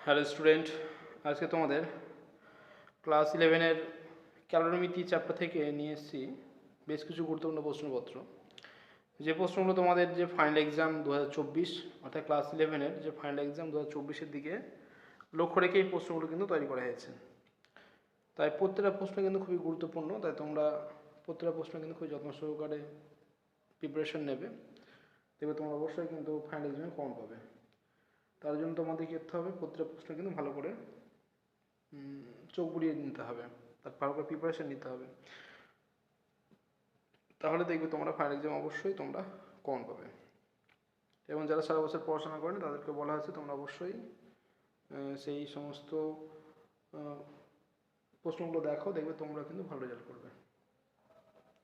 Hello student, আজকে তোমাদের class 11-এর ক্যালোরিমিতি chapter থেকে নিয়ে এসেছি বেশ কিছু গুরুত্বপূর্ণ প্রশ্নপত্র। যে প্রশ্নগুলো তোমাদের যে ফাইনাল এক্সাম 2024 অর্থাৎ ক্লাস 11-এর যে ফাইনাল এক্সাম 2024-এর দিকে লক্ষ্য রেখে এই প্রশ্নগুলো কিন্তু তৈরি করা হয়েছে। তাই প্রত্যেকটা প্রশ্ন কিন্তু খুবই গুরুত্বপূর্ণ, তাই তোমরা প্রত্যেকটা প্রশ্ন কিন্তু খুবই যত্ন সহকারে প্রিপারেশন নেবে, দেখবে তোমরা অবশ্যই কিন্তু ফাইনাল এক্সামে কম পাবে। তার জন্য তোমাদের কী করতে হবে, প্রত্যেকটা প্রশ্ন কিন্তু ভালো করে চোখ বুলিয়ে নিতে হবে, তার ভালো করে প্রিপারেশন নিতে হবে, তাহলে দেখবে তোমরা ফাইনাল এক্সাম অবশ্যই তোমরা কম পাবে। এবং যারা সারা বছর পড়াশোনা করেন তাদেরকে বলা হয়েছে তোমরা অবশ্যই সেই সমস্ত প্রশ্নগুলো দেখো, দেখবে তোমরা কিন্তু ভালো রেজাল্ট করবে।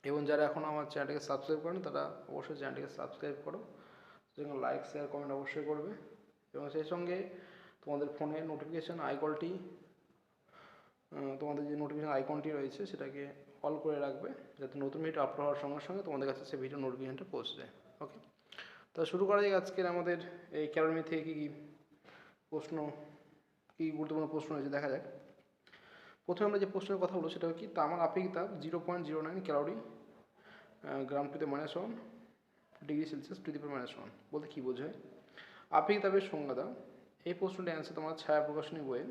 এবং যারা এখন আমার চ্যানেলটিকে সাবস্ক্রাইব করেন তারা অবশ্যই চ্যানেলটিকে সাবস্ক্রাইব করো, যেমন লাইক শেয়ার কমেন্ট অবশ্যই করবে। এবং সেই সঙ্গে তোমাদের ফোনের নোটিফিকেশান আইকনটি, তোমাদের যে নোটিফিকেশান আইকনটি রয়েছে সেটাকে অল করে রাখবে, যাতে নতুন ভিডিও আপলোড হওয়ার সঙ্গে সঙ্গে তোমাদের কাছে সেই ভিডিও নোটিফিকেশানটা পৌঁছে যায়। ওকে, তো শুরু করা যাক আজকের আমাদের এই ক্যালোরি থেকে কী কী প্রশ্ন, কী গুরুত্বপূর্ণ প্রশ্ন রয়েছে দেখা যাক। প্রথমে আমরা যে প্রশ্নের কথা বলবো সেটা কি, তামার আপেক্ষিক তাপ 0.09 calorie gram to the -1 degree Celsius to the power -1 বলতে কী বোঝায়? আপেক্ষিক তাপের সংজ্ঞা দাও। এই প্রশ্নটি অ্যান্সার তোমার ছায়া প্রকাশনী বইয়ে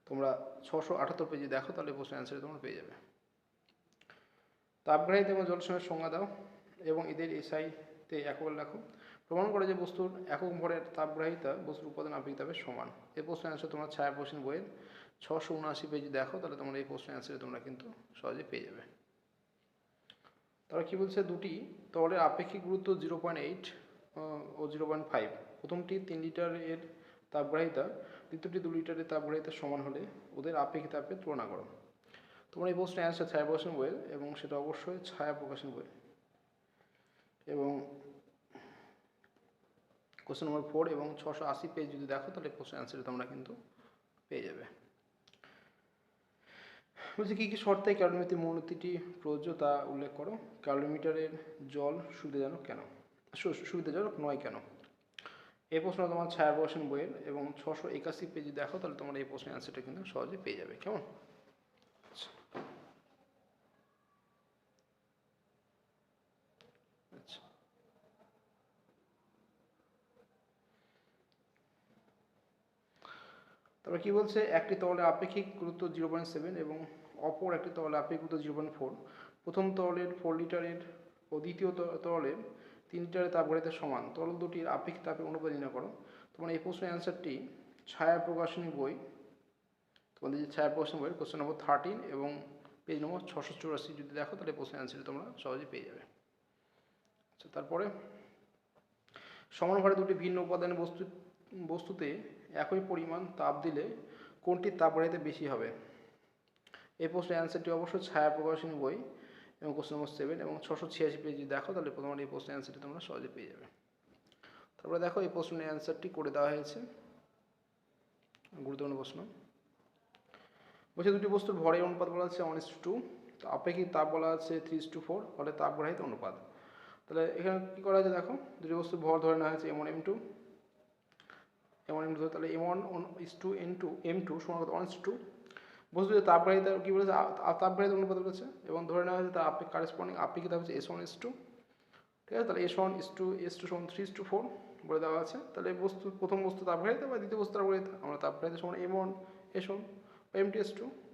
তোমরা 678 পেজে দেখো, তাহলে এই প্রশ্নের অ্যান্সারে তোমরা পেয়ে যাবে। তাপগ্রাহিতা এবং জলসময়ের সংজ্ঞা দাও এবং এদের এসআইতে একক লেখো। প্রমাণ করে যে বস্তুর একক ভরের তাপগ্রাহিতা বস্তুর উপাদান আপেক্ষিক তাপের সমান। এই প্রশ্নের অ্যান্সার তোমরা ছায়া প্রকাশনী বইয়ের 679 পেজে দেখো, তাহলে তোমরা এই প্রশ্নের অ্যান্সারে তোমরা কিন্তু সহজে পেয়ে যাবে। তারা কী বলছে, দুটি তরলের আপেক্ষিক গুরুত্ব 0.8 ও 0.5। প্রথমটি 3 লিটারের তাপগ্রাহিতা, দ্বিতীয়টি 2 লিটারের তাপগ্রাহিতার সমান হলে ওদের আপেক্ষিক তাপের তুলনা করো। তোমরা এই প্রশ্নের অ্যান্সার ছায়া প্রকাশন বইয়ের, এবং সেটা অবশ্যই ছায়া প্রকাশন বই, এবং কোশ্চেন নম্বর 4 এবং 680 পেজ যদি দেখো, তাহলে প্রশ্নের অ্যান্সারে তোমরা কিন্তু পেয়ে যাবে। বলছে কী কী শর্তে ক্যালোরিমিটার মূলনীতিটি প্রযোজ্য তা উল্লেখ করো। ক্যালোরিমিটারের জল সুবিধাজনক কেন, সুবিধাজনক নয় কেন? এই প্রশ্ন তোমার ছায়া প্রকাশন বইয়ের এবং 681 পেজে দেখো, তাহলে তোমরা এই প্রশ্নের অ্যান্সারটা কিন্তু সহজে পেয়ে যাবে। কেমন? আচ্ছা, তারপর কী বলছে, একটি তরলের আপেক্ষিক গুরুত্ব 0.7 এবং অপর একটি তরলের আপেক্ষিক গুরুত্ব 0.4। প্রথম তরলের 4 লিটারের ও দ্বিতীয় তরলের 3 লিটারের তাপগ্রাহিতার সমান। তরল দুটির আপেক্ষিক তাপের অনুপাত নির্ণয় করো। তোমার এই প্রশ্নের অ্যান্সারটি ছায়া প্রকাশনী বই, তোমাদের যে ছায়া প্রকাশনী বইয়ের কোশ্চেন নম্বর 13 এবং পেজ নম্বর 684 যদি দেখো, তাহলে প্রশ্নের অ্যান্সারটি তোমরা সহজে পেয়ে যাবে। আচ্ছা, তারপরে সমান ভারে দুটি ভিন্ন উপাদানের বস্তুতে একই পরিমাণ তাপ দিলে কোনটির তাপগ্রাহিতা বেশি হবে? এই প্রশ্নের অ্যান্সারটি অবশ্যই ছায়া প্রকাশনী বই এবং কোশ্চেন নম্বর 7 এবং 686 পেজ যদি দেখো, তাহলে তোমার এই প্রশ্নের অ্যান্সারটি তোমরা সহজে পেয়ে যাবে। তারপরে দেখো এই প্রশ্নের অ্যান্সারটি করে দেওয়া হয়েছে, গুরুত্বপূর্ণ প্রশ্ন। বলছে দুটি বস্তুর ভরের অনুপাত বলা আছে 1:2, আপেক্ষিক তাপ বলা আছে 3:4, ফলে তাপগ্রাহিতা অনুপাত। তাহলে এখানে কী করা হয়েছে দেখো, দুটি বস্তুর ভর ধরে নেওয়া হয়েছে m1 m2 ধরে, তাহলে m1 সমান 1:2। বস্তুর তাপগ্রাহিতা কী বলেছে, তাপগ্রাহিতা অনুপাত বলেছে, এবং ধরে নেওয়া হয়েছে তার কারেসপন্ডিং আপেক্ষিক তাপ হচ্ছে S1:2। ঠিক আছে, তাহলে S1:2 সমান 3:4 বলে দেওয়া আছে। তাহলে প্রথম বস্তু তাপগ্রাহিতা বা দ্বিতীয় বস্তু তাপগ্রাহিতা, আমরা তাপগ্রাহিতা সমান m1 S1 বা m2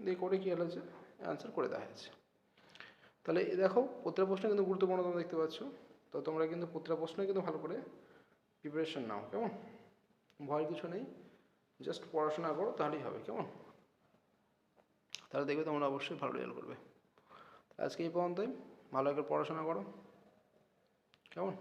দিয়ে করে কী হয়েছে অ্যান্সার করে দেওয়া হয়েছে। তাহলে দেখো প্রত্যেকটা প্রশ্ন কিন্তু গুরুত্বপূর্ণ, তোমরা দেখতে পাচ্ছ। তো তোমরা কিন্তু প্রত্যেকটা প্রশ্নই কিন্তু ভালো করে প্রিপারেশন নাও, কেমন? ভয়ের কিছু নেই, জাস্ট পড়াশোনা করো তাহলেই হবে, কেমন? তাহলে দেখবে তোমরা অবশ্যই ভালো রেজাল্ট করবে। আজকে এই পর্যন্তই, ভালো করে পড়াশোনা করো, কেমন?